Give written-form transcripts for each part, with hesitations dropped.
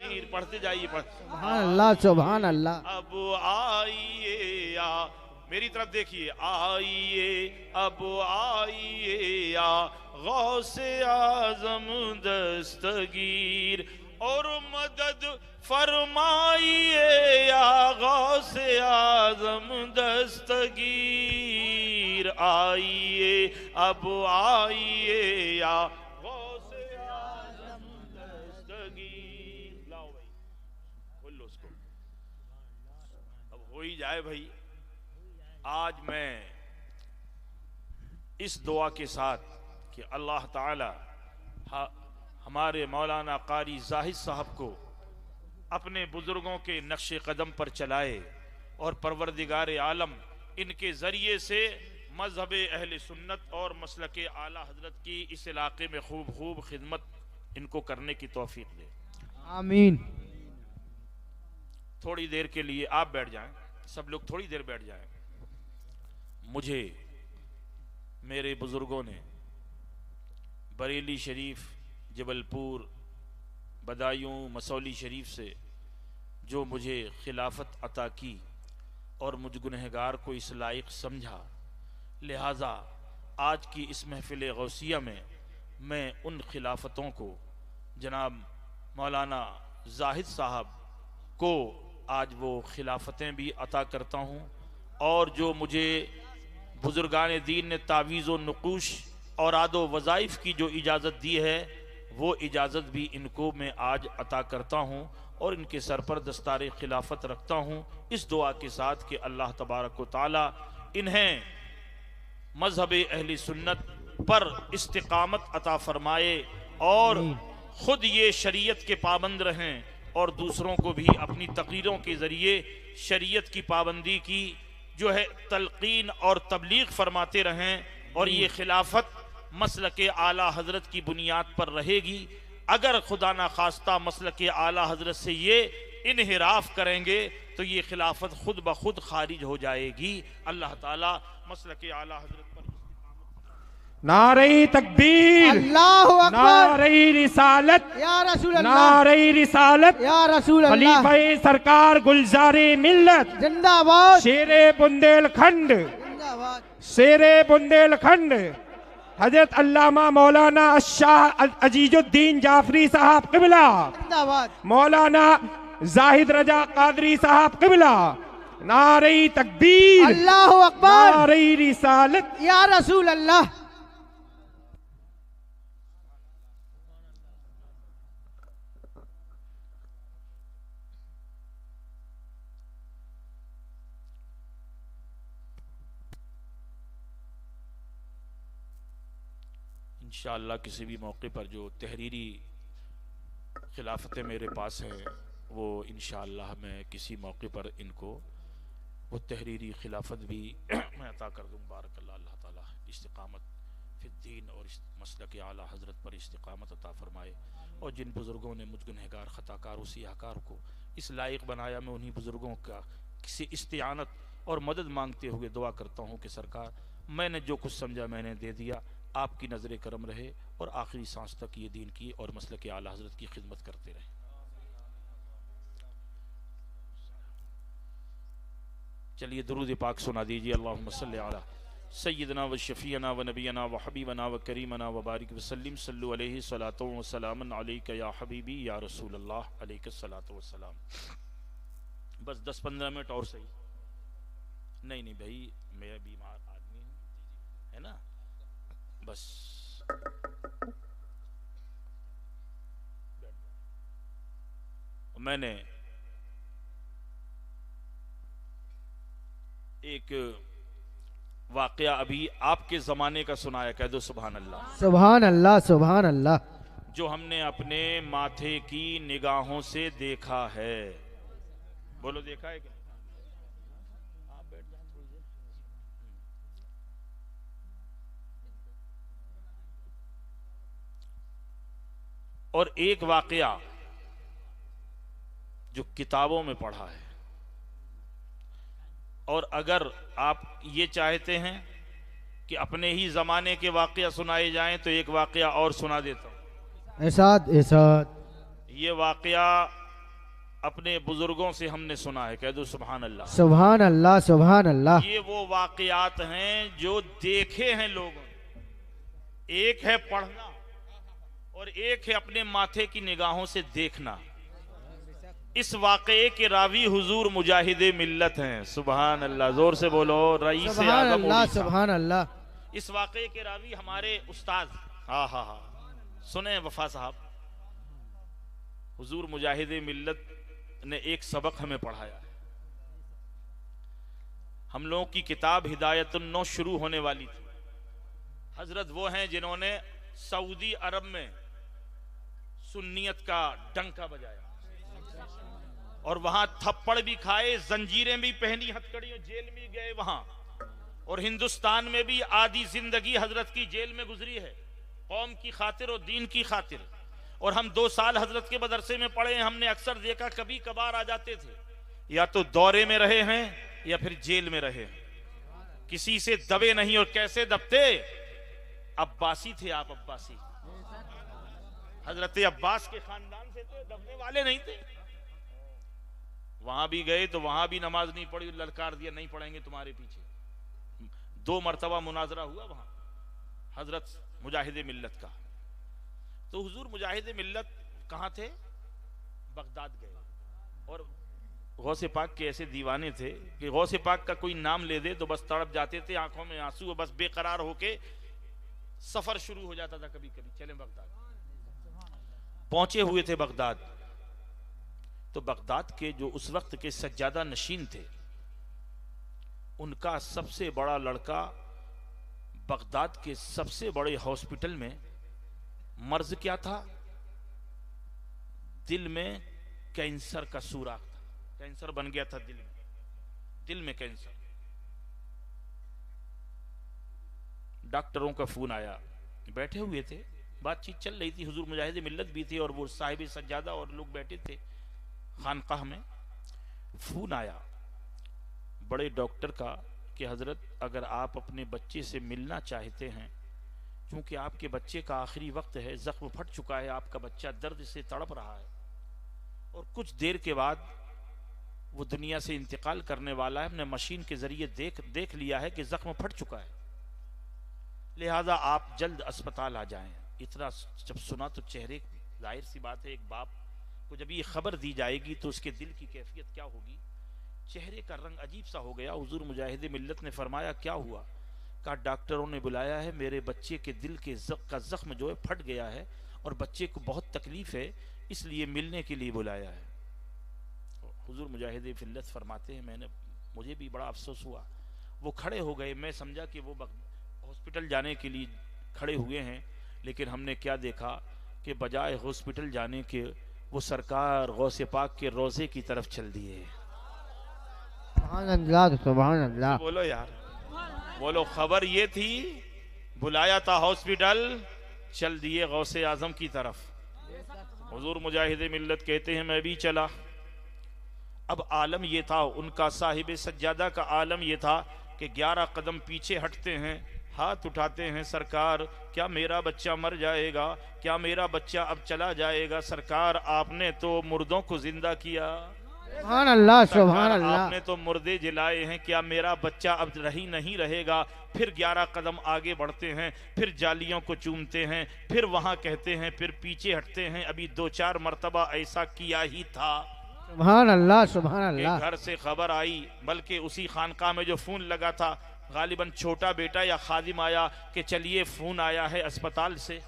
दस्तगीर। पढ़ते जाइए सुभान अल्लाह सुभान अल्लाह। अब आइए या मेरी तरफ देखिए, आइए अब आइए या गौसे आजम दस्तगीर, और मदद फरमाइए या गौसे आजम दस्तगीर। आइए अब आइए या गौसे आजम दस्तगीर। लाओ भाई, बोल लो उसको, अब हो ही जाए भाई। आज मैं इस दुआ के साथ कि अल्लाह ताला हमारे मौलाना कारी जाहिद साहब को अपने बुजुर्गों के नक्शे कदम पर चलाए और परवरदिगार आलम इनके जरिए से मजहब अहले सुन्नत और मसलके आला हजरत की इस इलाके में खूब खूब खिदमत इनको करने की तौफीक दे। आमीन। थोड़ी देर के लिए आप बैठ जाएं, सब लोग थोड़ी देर बैठ जाएं। मुझे मेरे बुजुर्गों ने बरेली शरीफ, जबलपुर, बदायूं, मसौली शरीफ से जो मुझे खिलाफत अता की और मुझ गुनहगार को इस लायक समझा, लिहाजा आज की इस महफिल गौसिया में मैं उन खिलाफतों को जनाब मौलाना जाहिद साहब को आज वो खिलाफतें भी अता करता हूँ, और जो मुझे बुजुर्गान दीन ने तावीज़ व नुकूश और आदो वज़ाइफ की जो इजाज़त दी है, वो इजाज़त भी इनको मैं आज अता करता हूँ और इनके सर पर दस्तार खिलाफत रखता हूँ, इस दुआ के साथ कि अल्लाह तबारक व तआला इन्हें मजहब अहली सुन्नत पर इस्तिकामत अता फरमाए और खुद ये शरीयत के पाबंद रहें और दूसरों को भी अपनी तकरीरों के ज़रिए शरीयत की पाबंदी की जो है तलकीन और तबलीग फरमाते रहें, और ये खिलाफत मसलके आला हजरत की बुनियाद पर रहेगी। अगर खुदा ना खास्ता मसलके आला हजरत से ये इनहिराफ करेंगे तो ये खिलाफत खुद ब खुद खारिज हो जाएगी। अल्लाह ताला मसलके आला हजरत पर नारे तकबीर, अल्लाहु अकबर, नारे रिसालत, या रसूल अल्लाह, नारे रिसालत, या रसूल अल्लाह, खलीफा सरकार गुलजारे मिल्लत जिंदाबाद, शेरे बुंदेलखंड, जिंदाबाद, शेरे बुंदेलखंड हजरत अल्लामा मौलाना शाह अजीजुद्दीन जाफरी साहब क़िबला, जिंदाबाद, मौलाना जाहिद रजा कादरी साहब क़िबला। नारे तकबीर, अल्लाहु अकबर, नारे रिसालत, या रसूल अल्लाह। इंशाअल्लाह किसी भी मौके पर जो तहरीरी खिलाफतें मेरे पास हैं वो इंशाअल्लाह मैं किसी मौके पर इनको वो तहरीरी खिलाफत भी मैं अता कर दूँ। बारकल्लाह, अल्लाह ताला इस्तिकामत फिद्दीन और मसलक आला हजरत पर इस्तिकामत अता फरमाए। और जिन बुज़ुर्गों ने मुझ गुनहगार ख़ताकार सियाकार को इस लायक बनाया, मैं उन्हीं बुज़ुर्गों का किसी इस्तिआनत और मदद मांगते हुए दुआ करता हूँ कि सरकार मैंने जो कुछ समझा मैंने दे दिया, आपकी नजर करम रहे और आखिरी सांस तक ये दीन की और मसलक आला हजरत की खिदमत करते रहे। चलिए दुरूद पाक सुना दीजिए। अल्लाहुम्मा सल्ली अला सय्यदना व शफीना व नबीना व हबीबना व करीमना व बारिक वसल्लिम सल्लु अलैहि सलातो व सलामन अलैका या हबीबी या रसूल अल्लाह अलैका सलातो व सलाम। बस 10-15 मिनट और सही। नहीं भाई, मैं बीमार आदमी हूँ, है ना, बस मैंने एक वाकया अभी आपके जमाने का सुनाया, कह दो सुभान अल्लाह, सुभान अल्लाह, सुभान अल्लाह, जो हमने अपने माथे की निगाहों से देखा है। बोलो देखा है क्या? आप बैठ जाओ थोड़ी देर। और एक वाकया जो किताबों में पढ़ा है, और अगर आप ये चाहते हैं कि अपने ही जमाने के वाकया सुनाए जाएं तो एक वाकया और सुना देता हूं। इरशाद, इरशाद। ये वाकया अपने बुजुर्गों से हमने सुना है, कह दो सुभान अल्लाह। सुभान अल्लाह सुभान अल्लाह। ये वो वाकयात हैं जो देखे हैं लोगों ने। एक है पढ़ना और एक है अपने माथे की निगाहों से देखना। इस वाकये के रावी हुजूर मुजाहिदे मिल्लत हैं। सुभान अल्लाह, जोर से बोलो। रईस सुभान आज़म अल्लाह उड़ीसा। सुभान अल्लाह। इस वाकये के रावी हमारे उस्ताद, हाँ हाँ हाँ, सुने वफा साहब, हुजूर मुजाहिदे मिल्लत ने एक सबक हमें पढ़ाया है। हम लोगों की किताब हिदायतुन्नो शुरू होने वाली थी। हजरत वो हैं जिन्होंने सऊदी अरब में सुन्नियत का डंका बजाया और वहां थप्पड़ भी खाए, जंजीरें भी पहनी, हथकड़ियों, जेल में गए वहां। और हिंदुस्तान में भी आधी जिंदगी हजरत की जेल में गुजरी है, कौम की खातिर और दीन की खातिर। और हम 2 साल हजरत के मदरसे में पढ़े हैं। हमने अक्सर देखा कभी कभार आ जाते थे, या तो दौरे में रहे हैं या फिर जेल में रहे हैं। किसी से दबे नहीं। और कैसे दबते? अब्बासी थे आप, अब्बासी। हजरत अब्बास के खानदान से थे, दबने वाले नहीं थे। वहां भी गए तो वहां भी नमाज नहीं पढ़ी, ललकार दिया नहीं पढ़ेंगे तुम्हारे पीछे। 2 मरतबा मुनाजरा हुआ वहां हजरत मुजाहिदे मिल्लत का। तो हुजूर मुजाहिदे मिल्लत कहाँ थे? बगदाद गए। और गौसे पाक के ऐसे दीवाने थे कि गौसे पाक का कोई नाम ले दे तो बस तड़प जाते थे, आंखों में आंसू, बस बेकरार होके सफर शुरू हो जाता था। कभी कभी चले बगदाद। पहुंचे हुए थे बगदाद। तो बगदाद के जो उस वक्त के सज्जादा नशीन थे, उनका सबसे बड़ा लड़का बगदाद के सबसे बड़े हॉस्पिटल में, मर्ज क्या था? दिल में कैंसर का सुराख था। कैंसर बन गया था दिल में कैंसर। डॉक्टरों का फोन आया, बैठे हुए थे, बातचीत चल रही थी। हुजूर मुजाहिद मिल्लत भी थे और वो साहिब सज्जादा और लोग बैठे थे खानकाह में। फोन आया बड़े डॉक्टर का कि हजरत, अगर आप अपने बच्चे से मिलना चाहते हैं, क्योंकि आपके बच्चे का आखिरी वक्त है, जख्म फट चुका है, आपका बच्चा दर्द से तड़प रहा है और कुछ देर के बाद वो दुनिया से इंतकाल करने वाला है। हमने मशीन के जरिए देख लिया है कि जख्म फट चुका है, लिहाजा आप जल्द अस्पताल आ जाएं। इतना जब सुना तो चेहरे, जाहिर सी बात है, एक बाप को जब ये खबर दी जाएगी तो उसके दिल की कैफियत क्या होगी। चेहरे का रंग अजीब सा हो गया। हुजूर मुजाहिद मिल्लत ने फरमाया, क्या हुआ? कहा, डॉक्टरों ने बुलाया है, मेरे बच्चे के दिल के का जख्म जो है फट गया है और बच्चे को बहुत तकलीफ है, इसलिए मिलने के लिए बुलाया है। हुजूर मुजाहिद मिल्लत फरमाते हैं, मुझे भी बड़ा अफसोस हुआ। वो खड़े हो गए, मैं समझा कि वो हॉस्पिटल जाने के लिए खड़े हुए हैं, लेकिन हमने क्या देखा कि बजाय हॉस्पिटल जाने के वो सरकार गौसे पाक के रोजे की तरफ चल दिए। सुभान अल्लाह सुभान अल्लाह। बोलो यार, बोलो। खबर ये थी, बुलाया था हॉस्पिटल, चल दिए गौसे आजम की तरफ। हुजूर मुजाहिद मिल्लत कहते हैं, मैं भी चला। अब आलम ये था उनका, साहिब सज्जादा का आलम ये था कि 11 कदम पीछे हटते हैं, हाथ उठाते हैं, सरकार क्या मेरा बच्चा मर जाएगा? क्या मेरा बच्चा अब चला जाएगा? सरकार आपने तो मुर्दों को जिंदा किया, सुभान अल्लाह सुभान अल्लाह। आपने तो मुर्दे जिलाए हैं, क्या मेरा बच्चा अब नहीं रहेगा? फिर 11 कदम आगे बढ़ते हैं, फिर जालियों को चूमते हैं, फिर वहां कहते हैं, फिर पीछे हटते हैं। अभी 2-4 मरतबा ऐसा किया ही था। सुभान अल्लाह सुभान अल्लाह। घर से खबर आई, बल्कि उसी खानका में जो फोन लगा था, गालिबन छोटा बेटा या खादिम आया कि चलिए फोन आया है अस्पताल से।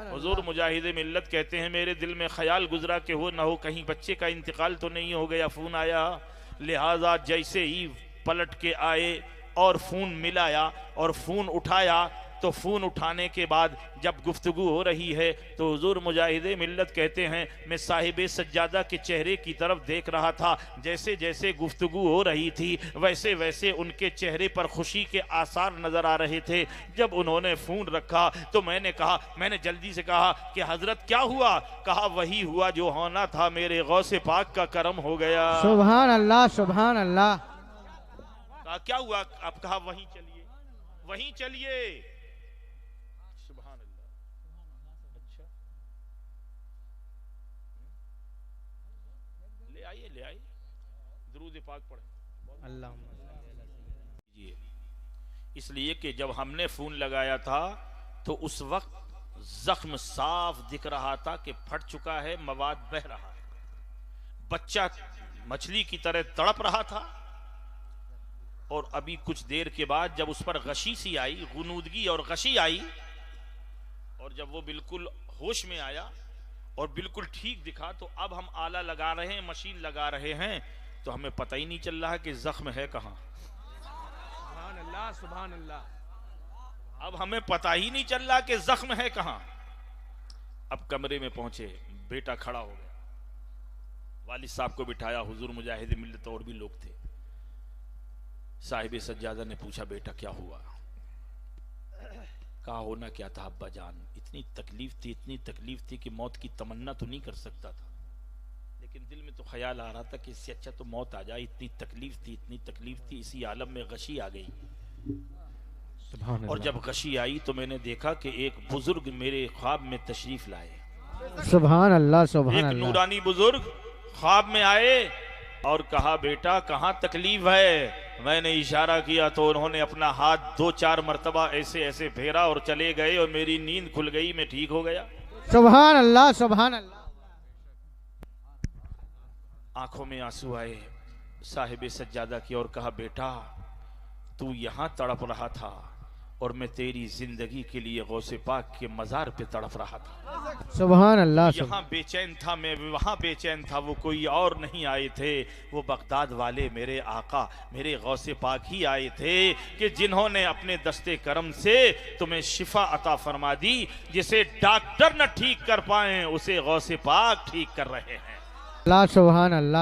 हुजूर मुजाहिद मिल्लत कहते हैं, मेरे दिल में ख्याल गुजरा कि हो ना हो कहीं बच्चे का इंतकाल तो नहीं हो गया। फोन आया, लिहाजा जैसे ही पलट के आए और फोन मिलाया और फोन उठाया, तो फोन उठाने के बाद जब गुफ्तगू हो रही है तो हुजूर मुजाहिद मिल्लत कहते हैं, मैं साहिब सज्जादा के चेहरे की तरफ देख रहा था। जैसे जैसे गुफ्तगू हो रही थी वैसे वैसे उनके चेहरे पर खुशी के आसार नजर आ रहे थे। जब उन्होंने फोन रखा तो मैंने जल्दी से कहा कि हजरत क्या हुआ? कहा, वही हुआ जो होना था, मेरे गौसे पाक का करम हो गया। सुभान अल्लाह सुभान अल्लाह। कहा, क्या हुआ? आप कहा, वहीं चलिए, वहीं चलिए। दुरूद पाक पढ़े। अल्लाह जी, इसलिए कि जब हमने फोन लगाया था तो उस वक्त जख्म साफ दिख रहा था कि फट चुका है, मवाद बह रहा है, बच्चा मछली की तरह तड़प रहा था। और अभी कुछ देर के बाद जब उस पर गशी सी आई, गुनूदगी और गशी आई, और जब वो बिल्कुल होश में आया और बिल्कुल ठीक दिखा, तो अब हम आला लगा रहे हैं, मशीन लगा रहे हैं, तो हमें पता ही नहीं चल रहा कि जख्म है कहां। सुभान अल्लाह, सुभान अल्लाह। अब हमें पता ही नहीं चल रहा कि जख्म है कहां। अब कमरे में पहुंचे, बेटा खड़ा हो गया, वालिद साहब को बिठाया, हुजूर मुजाहिद मिल्लत और भी लोग थे। साहिब सज्जादा ने पूछा, बेटा क्या हुआ? कहा, होना क्या था अब्बा जान, इतनी तकलीफ थी कि मौत की तमन्ना तो नहीं कर सकता था, लेकिन दिल में तो ख्याल आ रहा था कि इससे अच्छा तो मौत आ जाए। इतनी तकलीफ थी, इसी आलम में गशी आ गई। और जब गशी आई तो मैंने देखा कि एक बुजुर्ग मेरे ख्वाब में तशरीफ लाए। सुभान अल्लाह, सुभान एक अल्लाह। नूरानी बुजुर्ग ख्वाब में आए और कहा, बेटा कहाँ तकलीफ है? मैंने इशारा किया तो उन्होंने अपना हाथ 2-4 मरतबा ऐसे ऐसे फेरा और चले गए, और मेरी नींद खुल गई, मैं ठीक हो गया। सुभान अल्लाह, सुभान अल्लाह। आंखों में आंसू आए, साहिब सज्जादा की ओर कहा, बेटा तू यहां तड़प रहा था और मैं तेरी जिंदगी के लिए गौसे पाक के मजार पे तड़प रहा था। सुभान अल्लाह। यहाँ बेचैन था मैं, वहां बेचैन था, वो कोई और नहीं आए थे, वो बगदाद वाले मेरे आका मेरे गौसे पाक ही आए थे, कि जिन्होंने अपने दस्ते करम से तुम्हें शिफा अता फरमा दी। जिसे डॉक्टर न ठीक कर पाए उसे गौसे पाक ठीक कर रहे हैं। अल्लाह, सुभान अल्लाह।